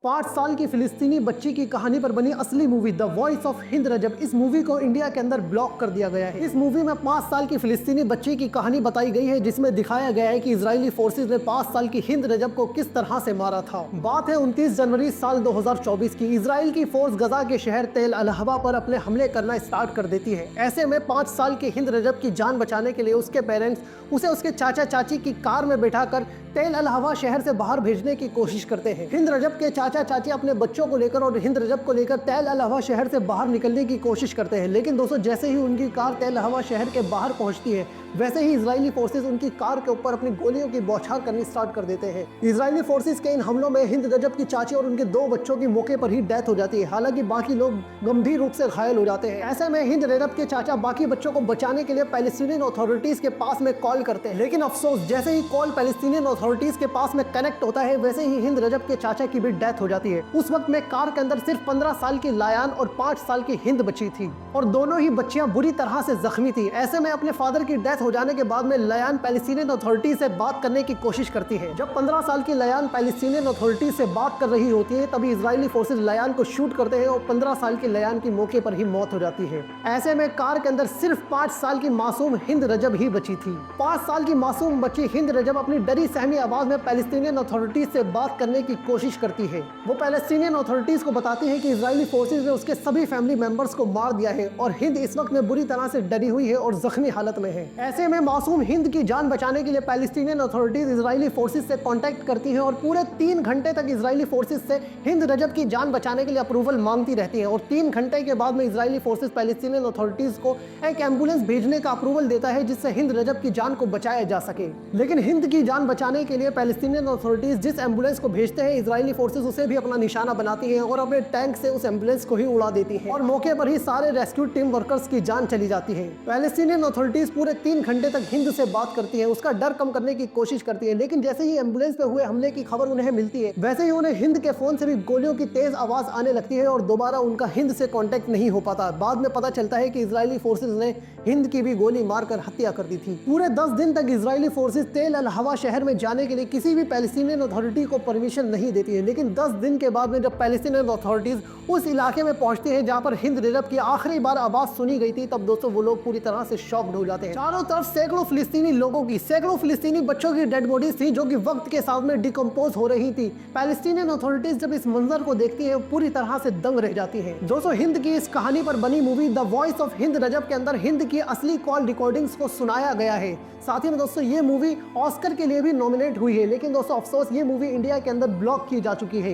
5 साल की फिलिस्तीनी बच्ची की कहानी पर बनी असली movie the voice of Hind Rajab, इस मूवी को इंडिया के अंदर ब्लॉक कर दिया गया है। इस मूवी में 5 साल की फिलिस्तीनी बच्ची की कहानी बताई गई है, जिसमें दिखाया गया है कि इजरायली फोर्सेज ने 5 साल की हिंद रजब को किस तरह से मारा था। बात है 29 जनवरी साल 2024 की। इजराइल की फोर्स गजा के शहर तेल अल-हवा पर अपने हमले करना स्टार्ट कर देती है। ऐसे में 5 साल की हिंद रजब की जान बचाने के लिए उसके पेरेंट्स उसे उसके चाचा चाची की कार में बैठाकर तेल अल-हवा शहर से बाहर भेजने की कोशिश करते हैं। हिंद रजब के चाचा चाची अपने बच्चों को लेकर और हिंद रजब को लेकर तेल अल-हवा शहर से बाहर निकलने की कोशिश करते हैं, लेकिन दोस्तों जैसे ही उनकी कार तेल अल-हवा शहर के बाहर पहुंचती है, वैसे ही इजरायली फोर्सेज उनकी कार के ऊपर अपनी गोलियों की बौछार करनी स्टार्ट कर देते हैं। इजरायली फोर्सेज के इन हमलों में हिंद रजब की चाची और उनके 2 बच्चों की मौके पर ही डेथ हो जाती है। हालांकि बाकी लोग गंभीर रूप से घायल हो जाते हैं। ऐसे में हिंद रजब के चाचा बाकी बच्चों को बचाने के लिए पैलेस्टीनियन अथॉरिटीज के पास में कॉल करते हैं, लेकिन अफसोस जैसे ही कॉल पैलेस्टीनियन अथॉरिटीज के पास में कनेक्ट होता है, वैसे ही हिंद रजब के चाचा की भी डेथ हो जाती है। उस वक्त में कार के अंदर सिर्फ 15 साल की लायान और 5 साल की हिंद बची थी और दोनों ही बच्चियां बुरी तरह से जख्मी थी। ऐसे में अपने फादर की डेथ हो जाने के बाद में लयान पैलेस्टीनियन अथॉरिटी से बात करने की कोशिश करती है। जब 15 साल की लयान पैलेस्टीनियन अथॉरिटी से बात कर रही होती है, तभी इजरायली फोर्सेज लयान को शूट करते हैं और 15 साल की लयान की मौके पर ही मौत हो जाती है। ऐसे में कार के अंदर सिर्फ 5 साल की मासूम हिंद रजब ही बची थी। 5 साल की मासूम बच्ची हिंद रजब अपनी डरी सहमी आवाज में पैलेस्टीनियन अथॉरिटीज से बात करने की कोशिश करती है। वो पैलेस्टीनियन अथॉरिटीज को बताती है कि इजरायली फोर्सेज ने उसके सभी फैमिली मेंबर्स को मार दिया है और हिंद इस वक्त में बुरी तरह से डरी हुई है और जख्मी हालत में है। ऐसे में मासूम हिंद की जान बचाने के लिए पैलेस्टीनियन अथॉरिटीज इजरायली फोर्सेज से कांटेक्ट करती हैं और पूरे 3 घंटे तक इजरायली फोर्सेज से हिंद रजब की जान बचाने के लिए अप्रूवल मांगती रहती है और 3 घंटे के बाद में इजरायली फोर्सेज पैलेस्टीनियन अथॉरिटीज को एक एम्बुलेंस भेजने का अप्रूवल देता है, जिससे हिंद रजब की जान को बचाया जा सके। लेकिन हिंद की जान बचाने के लिए पैलेस्टीनियन अथॉरिटीज जिस एम्बुलेंस को भेजते हैं, इजरायली फोर्सेज उसे भी अपना निशाना बनाती हैं और अपने टैंक से उस एम्बुलेंस को ही उड़ा देती हैं और मौके पर ही सारे रेस्क्यू टीम वर्कर्स की जान चली जाती है। पैलेस्टीनियन अथॉरिटीज पूरे 3 घंटे तक हिंद से बात करती है, उसका डर कम करने की कोशिश करती है, लेकिन जैसे ही एम्बुलेंस पे हुए हमले की खबर उन्हें मिलती है, वैसे ही उन्हें हिंद के फोन से भी गोलियों की तेज आवाज आने लगती है और दोबारा उनका हिंद से कांटेक्ट नहीं हो पाता। बाद में पता चलता है कि इजरायली फोर्सेज ने हिंद की भी गोली मारकर हत्या कर दी थी। पूरे 10 दिन तक इजरायली फोर्सेज तेल अल-हवा शहर में जाने के लिए किसी भी पैलेस्टीनियन अथॉरिटी को परमिशन नहीं देती है, लेकिन 10 दिन के बाद में जब पैलेस्टीनियन अथॉरिटीज उस इलाके में पहुंचती है जहां पर हिंद रजब की आखिरी बार आवाज सुनी गई थी, तब दोस्तों वो लोग पूरी तरह से शॉक्ड हो जाते हैं। चारों तरफ सैकड़ों फिलिस्तीनी लोगों की, सैकड़ों फिलिस्तीनी बच्चों की डेड बॉडीज थी जो कि वक्त के साथ में डिकम्पोज हो रही थी। पैलेस्टीनियन अथॉरिटीज जब इस मंजर को देखती है, पूरी तरह से दंग रह जाती है। दोस्तों हिंद की इस कहानी पर बनी movie the voice of Hind Rajab के अंदर हिंद की असली कॉल रिकॉर्डिंग्स को सुनाया गया है। साथ ही में दोस्तों ये मूवी ऑस्कर के लिए भी नॉमिनेट हुई है, लेकिन दोस्तों अफसोस ये मूवी इंडिया के अंदर ब्लॉक की जा चुकी है।